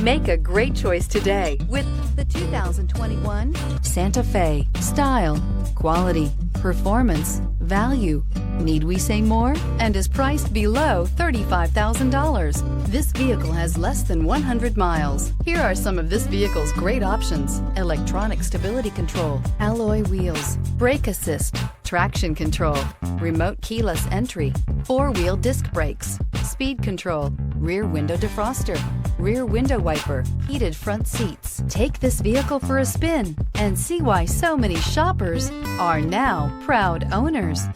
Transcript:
Make a great choice today with the 2021 Santa Fe. Style, quality, performance, value. Need we say more? And is priced below $35,000. This vehicle has less than 100 miles. Here are some of this vehicle's great options: electronic stability control, alloy wheels, brake assist, traction control, remote keyless entry, four-wheel disc brakes, speed control, rear window defroster, rear window wiper, heated front seats. Take this vehicle for a spin and see why so many shoppers are now proud owners.